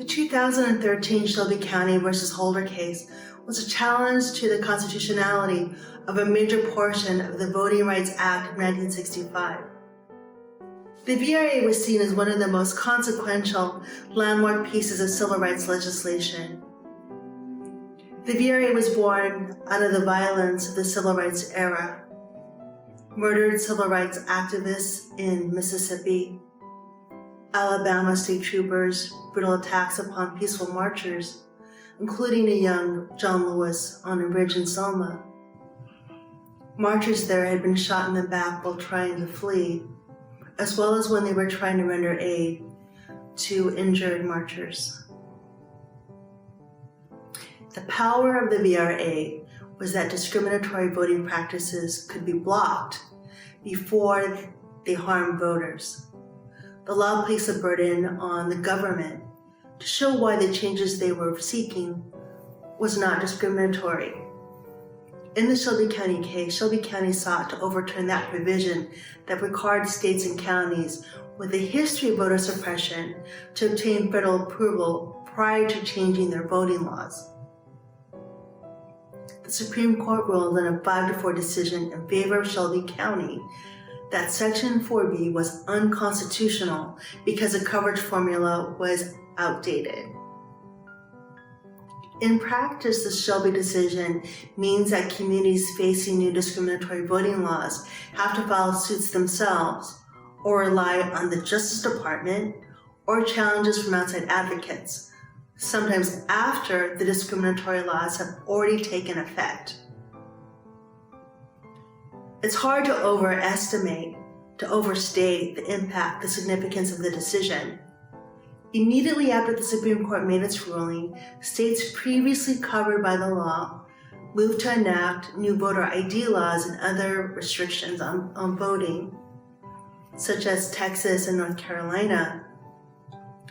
The 2013 Shelby County versus Holder case was a challenge to the constitutionality of a major portion of the Voting Rights Act of 1965. The VRA was seen as one of the most consequential landmark pieces of civil rights legislation. The VRA was born out of the violence of the civil rights era. Murdered civil rights activists in Mississippi, Alabama state troopers, brutal attacks upon peaceful marchers, including a young John Lewis on a bridge in Selma. Marchers there had been shot in the back while trying to flee, as well as when they were trying to render aid to injured marchers. The power of the VRA was that discriminatory voting practices could be blocked before they harmed voters. The law placed a burden on the government to show why the changes they were seeking was not discriminatory. In the Shelby County case, Shelby County sought to overturn that provision that required states and counties with a history of voter suppression to obtain federal approval prior to changing their voting laws. The Supreme Court ruled in a 5-4 decision in favor of Shelby County that Section 4B was unconstitutional because the coverage formula was outdated. In practice, the Shelby decision means that communities facing new discriminatory voting laws have to file suits themselves or rely on the Justice Department or challenges from outside advocates, sometimes after the discriminatory laws have already taken effect. It's hard to overstate the impact, the significance of the decision. Immediately after the Supreme Court made its ruling, states previously covered by the law moved to enact new voter ID laws and other restrictions on voting, such as Texas and North Carolina.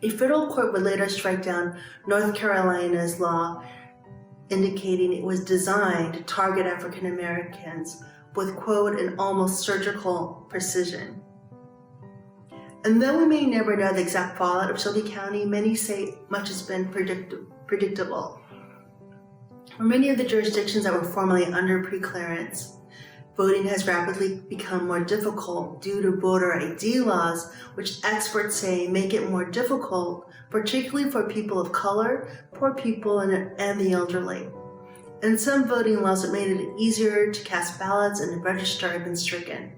A federal court would later strike down North Carolina's law, indicating it was designed to target African Americans with, quote, an almost surgical precision. And though we may never know the exact fallout of Shelby County, many say much has been predictable. For many of the jurisdictions that were formerly under preclearance, voting has rapidly become more difficult due to voter ID laws, which experts say make it more difficult, particularly for people of color, poor people, and the elderly. And some voting laws that made it easier to cast ballots and to register have been stricken.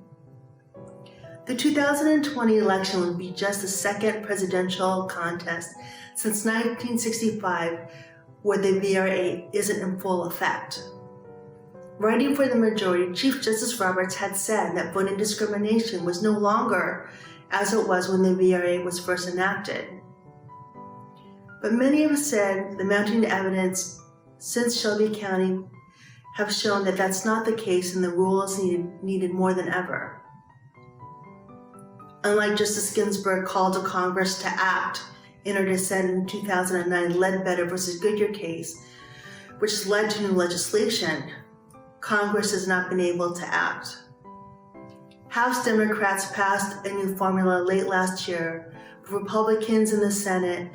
The 2020 election would be just the second presidential contest since 1965 where the VRA isn't in full effect. Writing for the majority, Chief Justice Roberts had said that voting discrimination was no longer as it was when the VRA was first enacted. But many have said the mounting evidence since Shelby County have shown that that's not the case and the rule is needed more than ever. Unlike Justice Ginsburg called to Congress to act in her dissent in 2009 Ledbetter versus Goodyear case, which has led to new legislation, Congress has not been able to act. House Democrats passed a new formula late last year, but Republicans in the Senate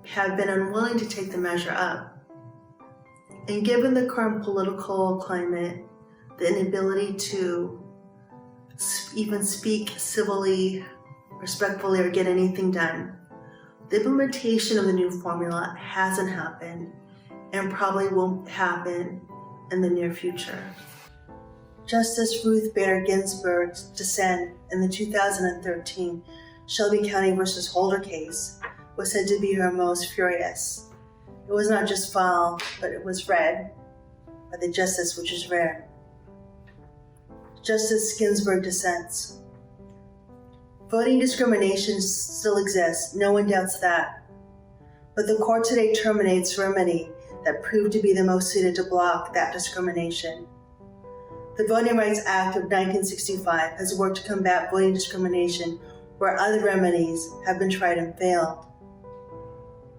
have been unwilling to take the measure up. And given the current political climate, the inability to even speak civilly, respectfully, or get anything done, the implementation of the new formula hasn't happened and probably won't happen in the near future. Justice Ruth Bader Ginsburg's dissent in the 2013 Shelby County versus Holder case was said to be her most furious. It was not just filed, but it was read by the justice, which is rare. Justice Ginsburg dissents. Voting discrimination still exists, no one doubts that. But the court today terminates remedy that proved to be the most suited to block that discrimination. The Voting Rights Act of 1965 has worked to combat voting discrimination where other remedies have been tried and failed.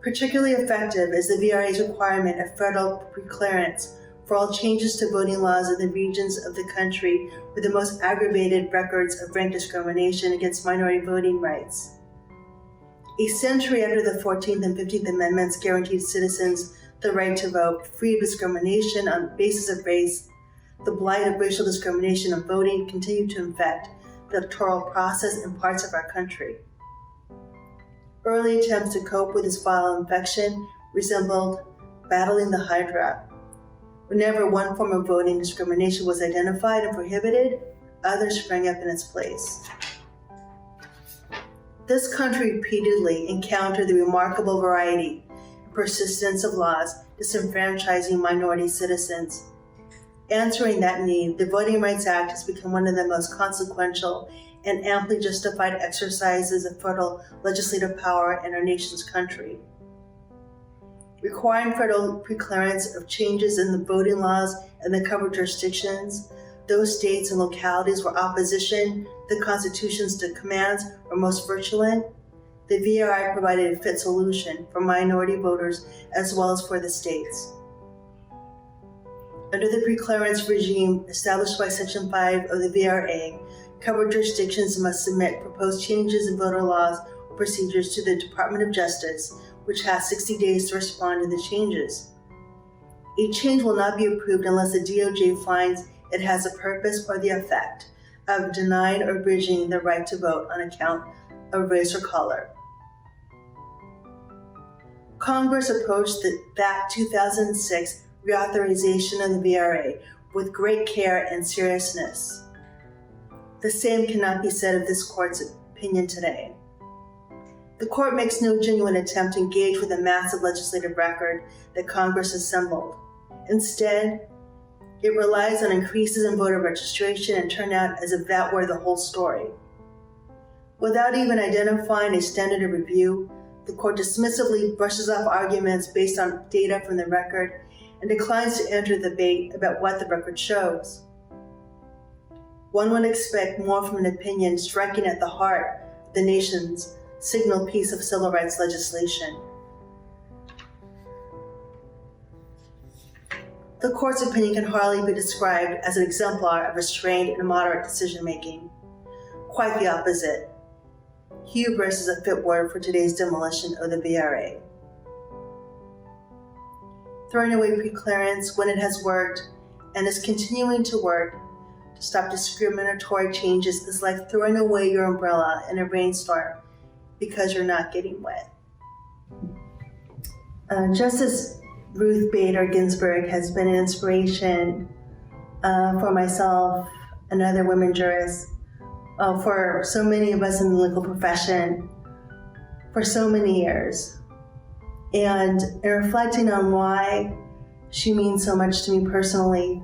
Particularly effective is the VRA's requirement of federal preclearance for all changes to voting laws in the regions of the country with the most aggravated records of rank discrimination against minority voting rights. A century after the 14th and 15th Amendments guaranteed citizens the right to vote, free of discrimination on the basis of race, the blight of racial discrimination in voting continued to infect the electoral process in parts of our country. Early attempts to cope with this viral infection resembled battling the Hydra. Whenever one form of voting discrimination was identified and prohibited, others sprang up in its place. This country repeatedly encountered the remarkable variety and persistence of laws disenfranchising minority citizens. Answering that need, the Voting Rights Act has become one of the most consequential and amply justified exercises of federal legislative power in our nation's country. Requiring federal preclearance of changes in the voting laws in the covered jurisdictions, those states and localities where opposition to the Constitution's commands were most virulent, the VRI provided a fit solution for minority voters as well as for the states. Under the preclearance regime established by Section 5 of the VRA, covered jurisdictions must submit proposed changes in voter laws or procedures to the Department of Justice, which has 60 days to respond to the changes. A change will not be approved unless the DOJ finds it has a purpose or the effect of denying or abridging the right to vote on account of race or color. Congress approached that 2006 reauthorization of the VRA with great care and seriousness. The same cannot be said of this court's opinion today. The court makes no genuine attempt to engage with the massive legislative record that Congress assembled. Instead, it relies on increases in voter registration and turnout as if that were the whole story. Without even identifying a standard of review, the court dismissively brushes off arguments based on data from the record and declines to enter the debate about what the record shows. One would expect more from an opinion striking at the heart of the nation's signal piece of civil rights legislation. The court's opinion can hardly be described as an exemplar of restrained and moderate decision-making. Quite the opposite. Hubris is a fit word for today's demolition of the VRA. Throwing away preclearance when it has worked and is continuing to work to stop discriminatory changes is like throwing away your umbrella in a rainstorm because you're not getting wet. Justice Ruth Bader Ginsburg has been an inspiration for myself and other women jurists, for so many of us in the legal profession, for so many years. And in reflecting on why she means so much to me personally,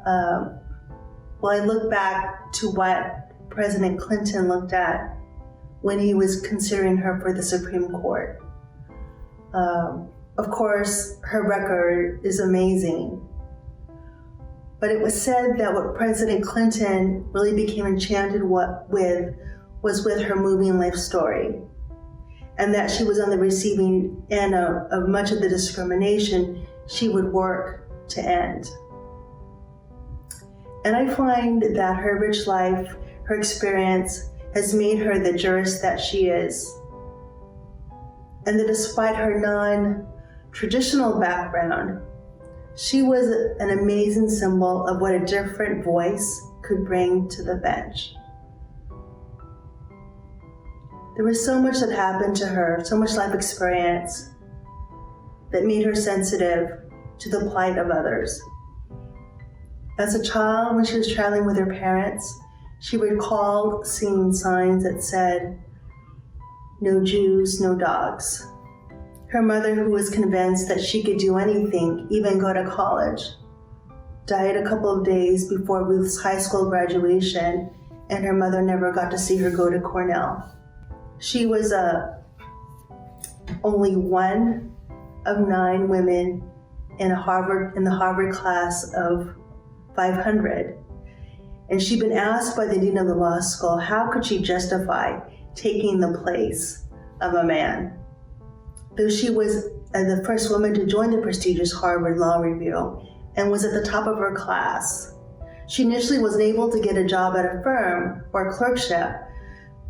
I look back to what President Clinton looked at when he was considering her for the Supreme Court. Of course, her record is amazing. But it was said that what President Clinton really became enchanted with was with her moving life story, and that she was on the receiving end of much of the discrimination she would work to end. And I find that her rich life, her experience, has made her the jurist that she is. And that despite her non-traditional background, she was an amazing symbol of what a different voice could bring to the bench. There was so much that happened to her, so much life experience that made her sensitive to the plight of others. As a child, when she was traveling with her parents, she recalled seeing signs that said, "No Jews, no dogs." Her mother, who was convinced that she could do anything, even go to college, died a couple of days before Ruth's high school graduation, and her mother never got to see her go to Cornell. She was only one of 9 women in the Harvard class of 500. And she'd been asked by the dean of the law school, how could she justify taking the place of a man? Though she was the first woman to join the prestigious Harvard Law Review and was at the top of her class, she initially wasn't able to get a job at a firm or a clerkship,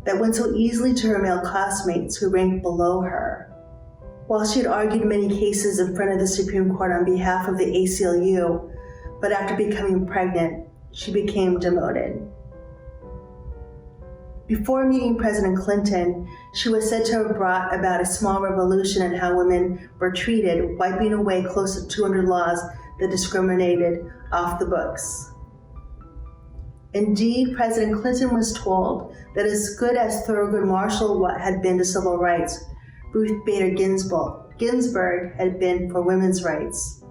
that went so easily to her male classmates who ranked below her. While she had argued many cases in front of the Supreme Court on behalf of the ACLU, but after becoming pregnant, she became demoted. Before meeting President Clinton, she was said to have brought about a small revolution in how women were treated, wiping away close to 200 laws that discriminated off the books. Indeed, President Clinton was told that as good as Thurgood Marshall had been to civil rights, Ruth Bader Ginsburg had been for women's rights.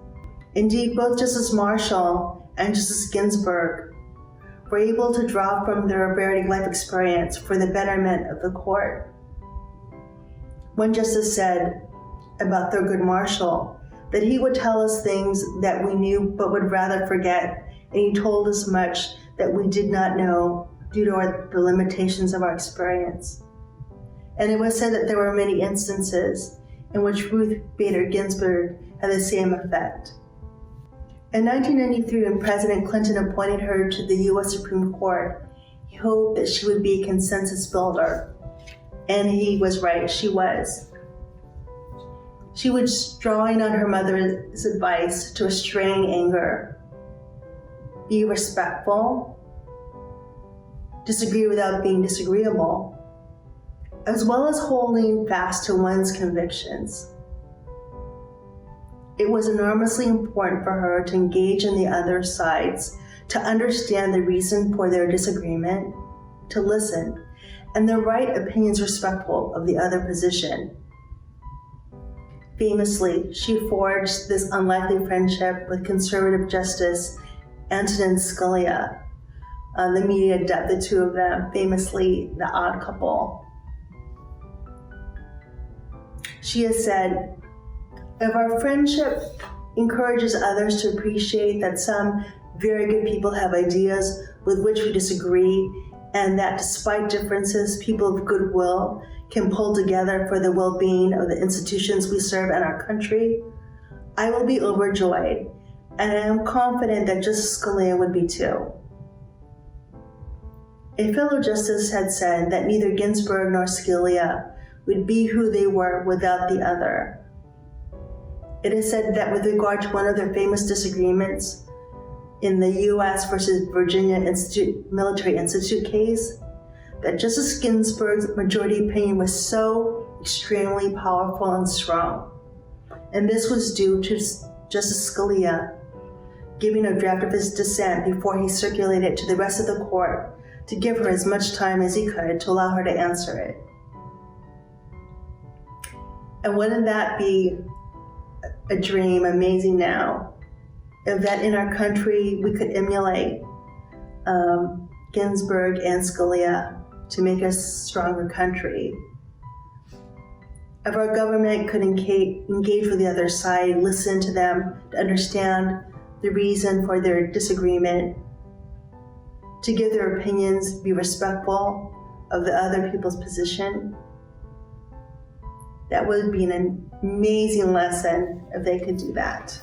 Indeed, both Justice Marshall and Justice Ginsburg were able to draw from their varied life experience for the betterment of the court. One justice said about Thurgood Marshall that he would tell us things that we knew but would rather forget, and he told us much that we did not know due to the limitations of our experience. And it was said that there were many instances in which Ruth Bader Ginsburg had the same effect. In 1993, when President Clinton appointed her to the U.S. Supreme Court, he hoped that she would be a consensus builder. And he was right, she was. She was drawing on her mother's advice to restrain anger, be respectful, disagree without being disagreeable, as well as holding fast to one's convictions. It was enormously important for her to engage in the other sides, to understand the reason for their disagreement, to listen, and the right opinions respectful of the other position. Famously, she forged this unlikely friendship with conservative Justice Antonin Scalia. The media dubbed the two of them famously the odd couple. She has said, "If our friendship encourages others to appreciate that some very good people have ideas with which we disagree, and that despite differences, people of goodwill can pull together for the well-being of the institutions we serve and our country, I will be overjoyed, and I am confident that Justice Scalia would be too." A fellow justice had said that neither Ginsburg nor Scalia would be who they were without the other. It is said that with regard to one of their famous disagreements in the U.S. versus Virginia Military Institute case, that Justice Ginsburg's majority opinion was so extremely powerful and strong. And this was due to Justice Scalia giving a draft of his dissent before he circulated it to the rest of the court to give her as much time as he could to allow her to answer it. And wouldn't that be a dream, amazing now, if that in our country we could emulate Ginsburg and Scalia to make us a stronger country. If our government could engage with the other side, listen to them, to understand the reason for their disagreement, to give their opinions, be respectful of the other people's position, that would be an amazing lesson if they could do that.